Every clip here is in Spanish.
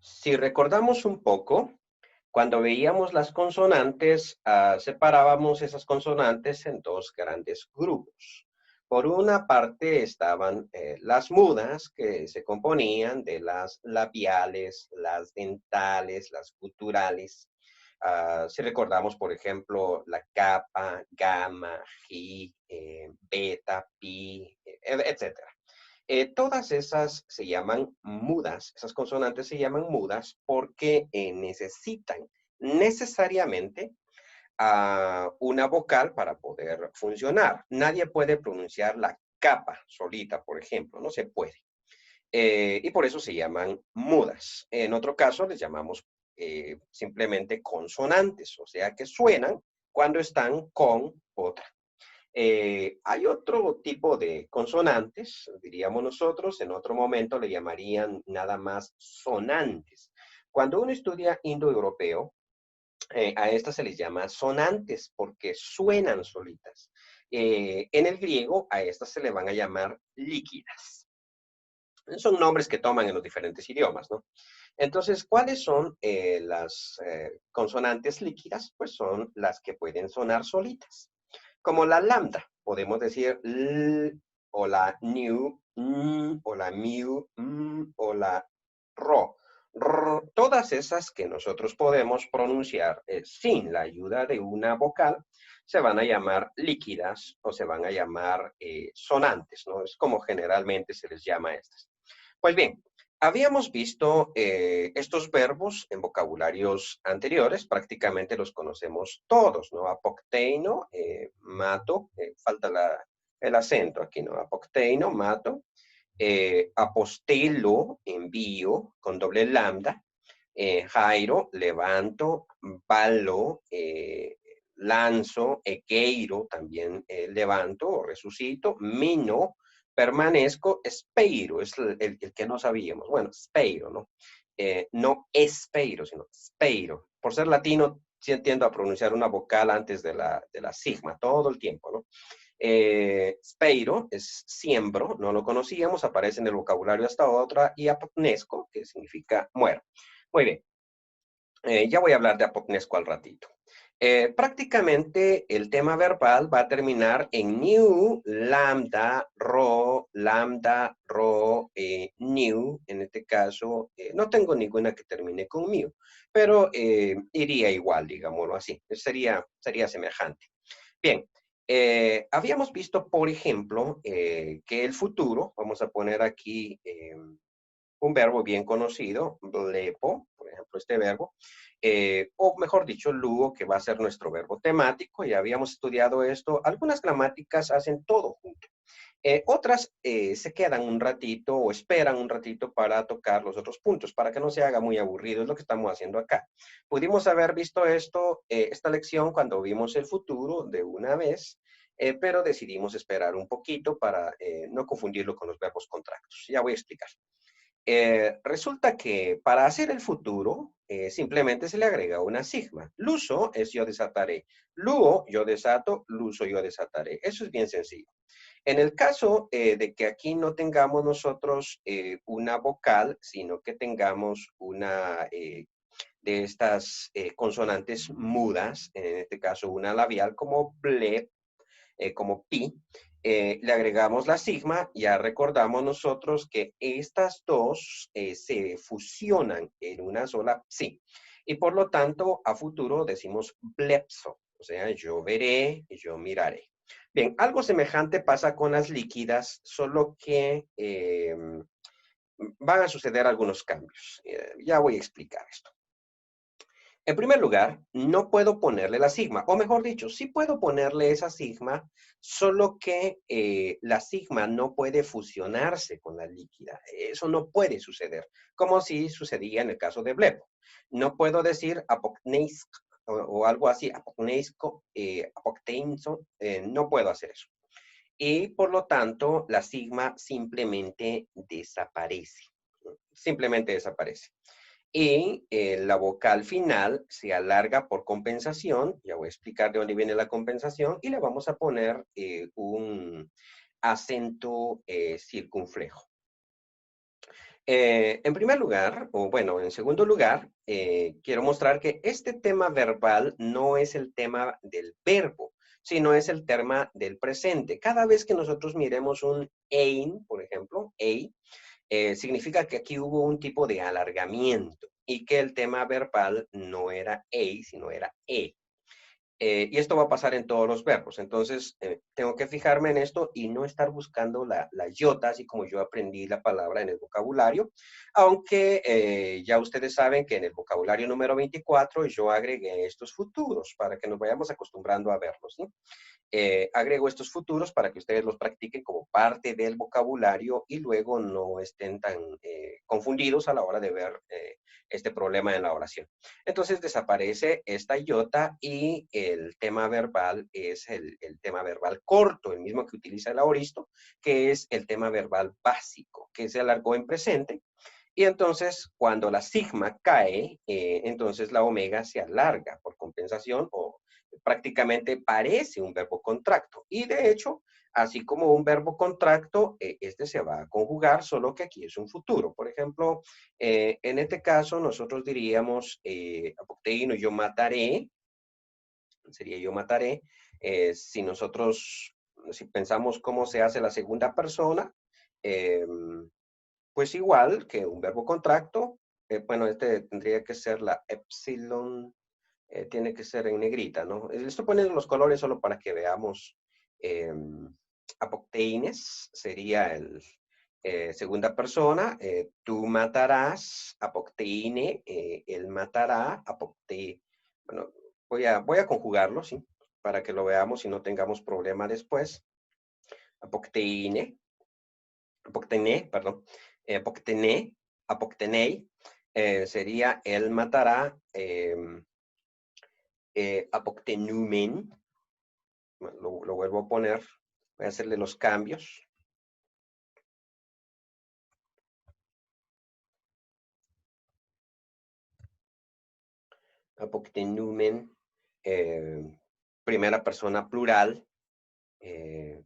Si recordamos un poco, cuando veíamos las consonantes, separábamos esas consonantes en dos grandes grupos. Por una parte estaban las mudas, que se componían de las labiales, las dentales, las guturales. Si recordamos, por ejemplo, la kappa, gamma, gi, beta, pi, etcétera. Todas esas se llaman mudas, esas consonantes se llaman mudas porque necesitan necesariamente una vocal para poder funcionar. Nadie puede pronunciar la capa solita, por ejemplo, no se puede. Y por eso se llaman mudas. En otro caso les llamamos simplemente consonantes, o sea que suenan cuando están con otra. Hay otro tipo de consonantes, diríamos nosotros, en otro momento le llamarían nada más sonantes. Cuando uno estudia indoeuropeo, a estas se les llama sonantes porque suenan solitas. En el griego a estas se le van a llamar líquidas. Son nombres que toman en los diferentes idiomas, ¿no? Entonces, ¿cuáles son las consonantes líquidas? Pues son las que pueden sonar solitas. Como la lambda, podemos decir l, o la new, o la miu, o la ro. Todas esas que nosotros podemos pronunciar sin la ayuda de una vocal, se van a llamar líquidas o se van a llamar sonantes, ¿no? Es como generalmente se les llama a estas. Pues bien, habíamos visto estos verbos en vocabularios anteriores, prácticamente los conocemos todos, ¿no? Apocteino, mato, falta el acento aquí, ¿no? Apocteino, mato, apostelo, envío, con doble lambda, jairo, levanto, balo, lanzo, equeiro, también levanto o resucito, mino, permanezco, speiro, es el que no sabíamos. Bueno, speiro, ¿no? No espeiro, sino speiro. Por ser latino, sí tiendo a pronunciar una vocal antes de la sigma, todo el tiempo, ¿no? Speiro es siembro, no lo conocíamos, aparece en el vocabulario hasta otra, y apopnesco, que significa muero. Muy bien, ya voy a hablar de apopnesco al ratito. Prácticamente el tema verbal va a terminar en new, lambda, ro, new. En este caso, no tengo ninguna que termine con mu, pero iría igual, digámoslo así. Sería semejante. Bien, habíamos visto, por ejemplo, que el futuro, vamos a poner aquí un verbo bien conocido, blepo, por ejemplo, este verbo, o mejor dicho, lugo, que va a ser nuestro verbo temático. Ya habíamos estudiado esto. Algunas gramáticas hacen todo junto. Otras se quedan un ratito o esperan un ratito para tocar los otros puntos, para que no se haga muy aburrido. Es lo que estamos haciendo acá. Pudimos haber visto esto, esta lección cuando vimos el futuro de una vez, pero decidimos esperar un poquito para no confundirlo con los verbos contractos. Ya voy a explicar. Resulta que para hacer el futuro, simplemente se le agrega una sigma. Luso es yo desataré. Luo, yo desato. Luso, yo desataré. Eso es bien sencillo. En el caso de que aquí no tengamos nosotros una vocal, sino que tengamos una de estas consonantes mudas, en este caso una labial como ble, como pi, le agregamos la sigma, ya recordamos nosotros que estas dos se fusionan en una sola psi. Y por lo tanto, a futuro decimos blepso, o sea, yo veré, yo miraré. Bien, algo semejante pasa con las líquidas, solo que van a suceder algunos cambios. Ya voy a explicar esto. En primer lugar, no puedo ponerle la sigma, o mejor dicho, sí puedo ponerle esa sigma, solo que la sigma no puede fusionarse con la líquida. Eso no puede suceder, como si sucedía en el caso de blepo. No puedo decir apocneisk o algo así, apocneisco, apocteinso, no puedo hacer eso. Y por lo tanto, la sigma simplemente desaparece. Simplemente desaparece. Y la vocal final se alarga por compensación. Ya voy a explicar de dónde viene la compensación. Y le vamos a poner un acento circunflejo. En primer lugar, o bueno, en segundo lugar, quiero mostrar que este tema verbal no es el tema del verbo, sino es el tema del presente. Cada vez que nosotros miremos un ein, por ejemplo, ei, significa que aquí hubo un tipo de alargamiento y que el tema verbal no era ei, sino era e. Y esto va a pasar en todos los verbos. Entonces, tengo que fijarme en esto y no estar buscando la iota, así como yo aprendí la palabra en el vocabulario. Aunque ya ustedes saben que en el vocabulario número 24 yo agregué estos futuros para que nos vayamos acostumbrando a verlos, ¿no? Agrego estos futuros para que ustedes los practiquen como parte del vocabulario y luego no estén tan confundidos a la hora de ver este problema en la oración. Entonces desaparece esta iota y el tema verbal es el tema verbal corto, el mismo que utiliza el aoristo, que es el tema verbal básico, que se alargó en presente. Y entonces, cuando la sigma cae, entonces la omega se alarga por compensación o prácticamente parece un verbo contracto. Y de hecho, así como un verbo contracto, este se va a conjugar, solo que aquí es un futuro. Por ejemplo, en este caso nosotros diríamos, apocteíno, yo mataré, sería yo mataré. Si nosotros, si pensamos cómo se hace la segunda persona, eh, pues igual que un verbo contracto, bueno, este tendría que ser la epsilon, tiene que ser en negrita, ¿no? Le estoy poniendo los colores solo para que veamos. eh, Apocteines sería el segunda persona. Tú matarás, apocteine, él matará, apocte. Bueno, voy a conjugarlo, ¿sí? Para que lo veamos y no tengamos problema después. Apocteine, apoctené, perdón. Apoctené, apoctenei, sería él matará. Apoctenumen, lo vuelvo a poner, voy a hacerle los cambios. Apoctenumen, primera persona plural,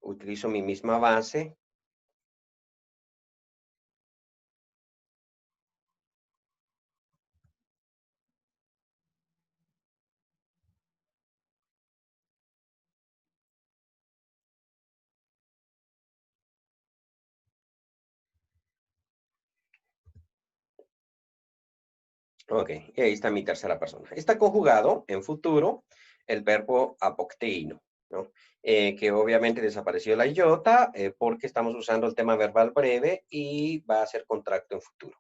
utilizo mi misma base. Ok, y ahí está mi tercera persona. Está conjugado en futuro el verbo apocteino, ¿no? Que obviamente desapareció la iota porque estamos usando el tema verbal breve y va a ser contracto en futuro.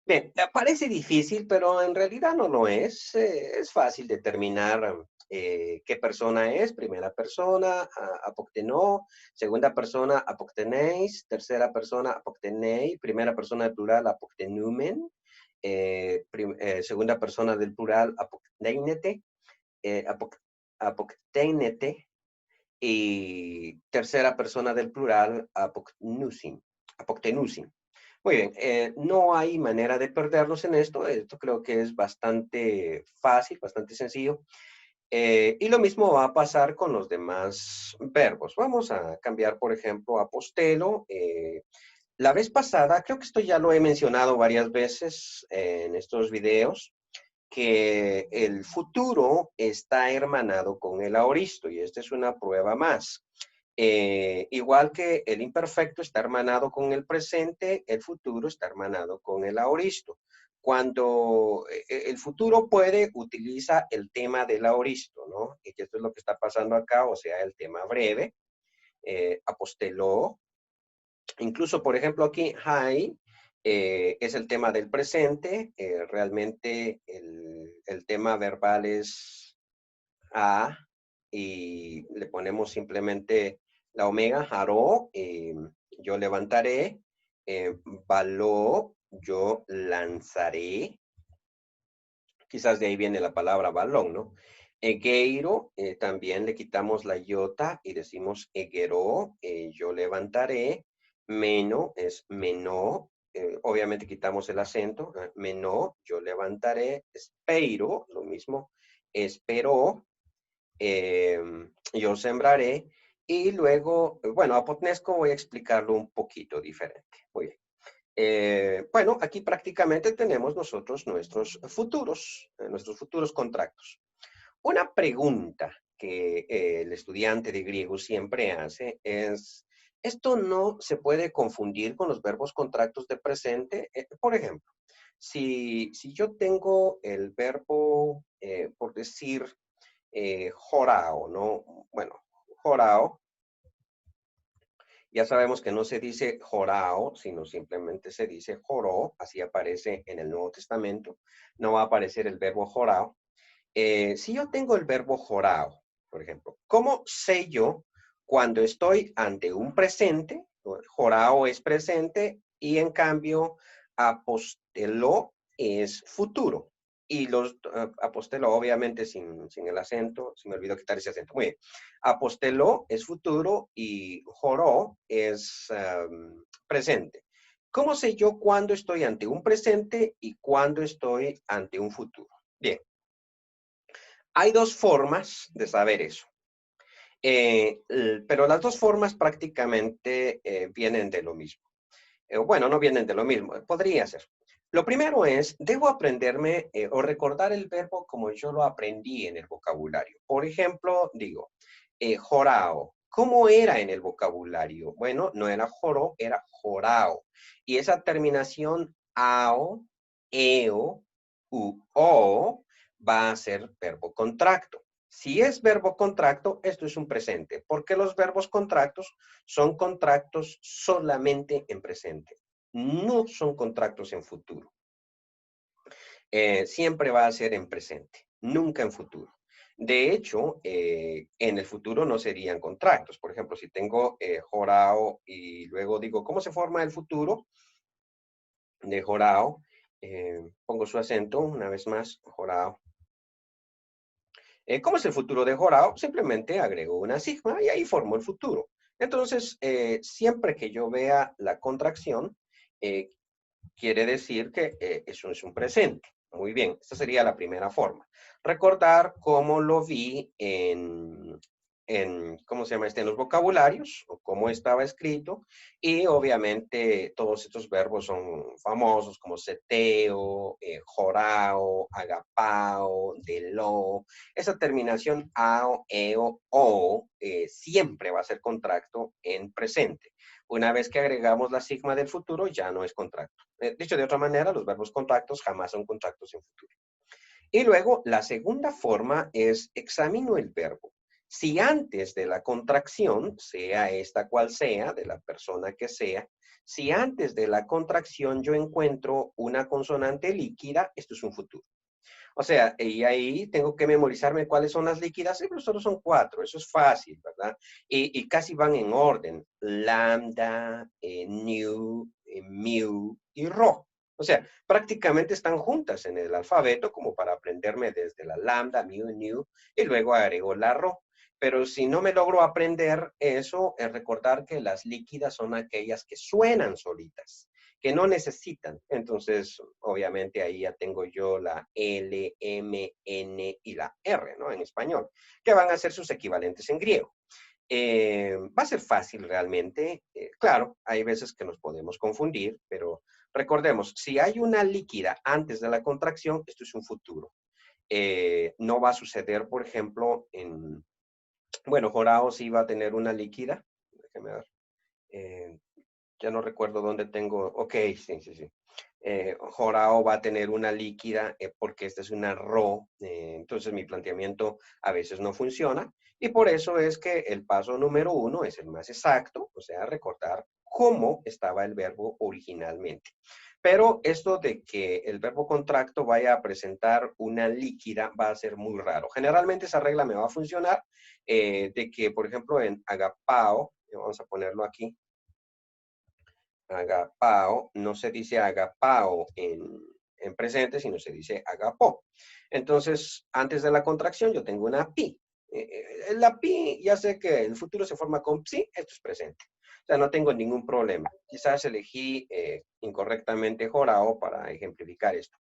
Bien, parece difícil, pero en realidad no lo es. Es fácil determinar qué persona es. Primera persona, apoctenó. Segunda persona, apoctenéis. Tercera persona, apoctenei. Primera persona del plural, apoctenumen. Segunda persona del plural, apocteinete. Apocteinete. Y tercera persona del plural, apoctenusin. Apoctenusin. Muy bien, no hay manera de perdernos en esto. Esto creo que es bastante fácil, bastante sencillo. Y lo mismo va a pasar con los demás verbos. Vamos a cambiar, por ejemplo, apostelo. La vez pasada, creo que esto ya lo he mencionado varias veces en estos videos, que el futuro está hermanado con el aoristo y esta es una prueba más. Igual que el imperfecto está hermanado con el presente, el futuro está hermanado con el aoristo. Cuando el futuro puede, utiliza el tema del aoristo, ¿no? Y que esto es lo que está pasando acá, o sea, el tema breve, aposteló. Incluso, por ejemplo, aquí, hi, es el tema del presente. Realmente el tema verbal es a y le ponemos simplemente la omega, haró, yo levantaré, baló, yo lanzaré, quizás de ahí viene la palabra balón, ¿no? Egueiro, también le quitamos la iota y decimos egueró, yo levantaré, meno es menó, obviamente quitamos el acento, menó, yo levantaré, espero, lo mismo, esperó, yo sembraré y luego, bueno, a Potnesco voy a explicarlo un poquito diferente. Muy bien. Bueno, aquí prácticamente tenemos nosotros nuestros futuros contractos. Una pregunta que el estudiante de griego siempre hace es, ¿esto no se puede confundir con los verbos contractos de presente? Por ejemplo, si yo tengo el verbo, por decir, jorao, ¿no? Bueno, jorao, ya sabemos que no se dice jorao, sino simplemente se dice joró, así aparece en el Nuevo Testamento. No va a aparecer el verbo jorao. Si yo tengo el verbo jorao, por ejemplo, ¿cómo sé yo cuando estoy ante un presente? Jorao es presente y en cambio aposteló es futuro. Y los aposteló obviamente sin el acento, se me olvidó quitar ese acento. Muy bien. Aposteló es futuro y joró es presente. ¿Cómo sé yo cuándo estoy ante un presente y cuándo estoy ante un futuro? Bien. Hay dos formas de saber eso, pero las dos formas prácticamente vienen de lo mismo. Bueno, no vienen de lo mismo, podría ser. Lo primero es, debo aprenderme o recordar el verbo como yo lo aprendí en el vocabulario. Por ejemplo, digo, jorao. ¿Cómo era en el vocabulario? Bueno, no era joro, era jorao. Y esa terminación ao, eo, u, o va a ser verbo contracto. Si es verbo contracto, esto es un presente, porque los verbos contractos son contractos solamente en presente, no son contractos en futuro. Siempre va a ser en presente, nunca en futuro. De hecho, en el futuro no serían contractos. Por ejemplo, si tengo jorao y luego digo, ¿cómo se forma el futuro de jorao? Pongo su acento una vez más, jorao. ¿Cómo es el futuro de jorao? Simplemente agrego una sigma y ahí formo el futuro. Entonces, siempre que yo vea la contracción, eh, quiere decir que eso es un presente. Muy bien, esta sería la primera forma. Recordar cómo lo vi ¿cómo se llama este? En los vocabularios, o cómo estaba escrito, y obviamente todos estos verbos son famosos como seteo, jorao, agapao, delo. Esa terminación ao, eo, o, siempre va a ser contracto en presente. Una vez que agregamos la sigma del futuro, ya no es contracto. Dicho de otra manera, los verbos contractos jamás son contractos en futuro. Y luego, la segunda forma es examino el verbo. Si antes de la contracción, sea esta cual sea, de la persona que sea, si antes de la contracción yo encuentro una consonante líquida, esto es un futuro. O sea, y ahí tengo que memorizarme cuáles son las líquidas, sí, pero solo son 4, eso es fácil, ¿verdad? Y casi van en orden, lambda, nu, mu y rho. O sea, prácticamente están juntas en el alfabeto como para aprenderme desde la lambda, mu, nu, y luego agrego la rho. Pero si no me logro aprender eso, es recordar que las líquidas son aquellas que suenan solitas, que no necesitan. Entonces, obviamente ahí ya tengo yo la L, M, N y la R, ¿no? En español, que van a ser sus equivalentes en griego. Va a ser fácil realmente. Claro, hay veces que nos podemos confundir, pero recordemos, si hay una líquida antes de la contracción, esto es un futuro. No va a suceder, por ejemplo, bueno, Jorao sí va a tener una líquida. Déjeme ver. Eh, ya no recuerdo dónde tengo. Ok, sí, sí, sí. Jorao va a tener una líquida porque esta es una RO, entonces mi planteamiento a veces no funciona y por eso es que el paso número 1 es el más exacto, o sea, recordar cómo estaba el verbo originalmente. Pero esto de que el verbo contracto vaya a presentar una líquida va a ser muy raro. Generalmente esa regla me va a funcionar de que, por ejemplo, en agapao, vamos a ponerlo aquí, agapao, no se dice agapao en presente, sino se dice agapó. Entonces, antes de la contracción yo tengo una pi. La pi, ya sé que el futuro se forma con psi, esto es presente. O sea, no tengo ningún problema. Quizás elegí incorrectamente jorao para ejemplificar esto.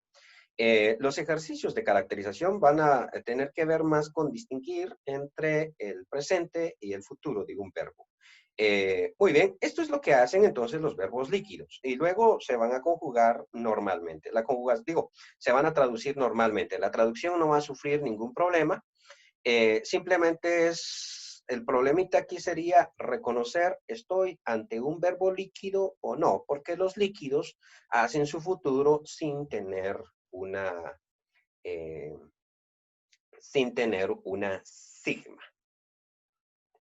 Los ejercicios de caracterización van a tener que ver más con distinguir entre el presente y el futuro de un verbo. Muy bien, esto es lo que hacen entonces los verbos líquidos y luego se van a conjugar normalmente. Se van a traducir normalmente. La traducción no va a sufrir ningún problema. Simplemente el problemita aquí sería reconocer, ¿estoy ante un verbo líquido o no? Porque los líquidos hacen su futuro eh, sin tener una sigma.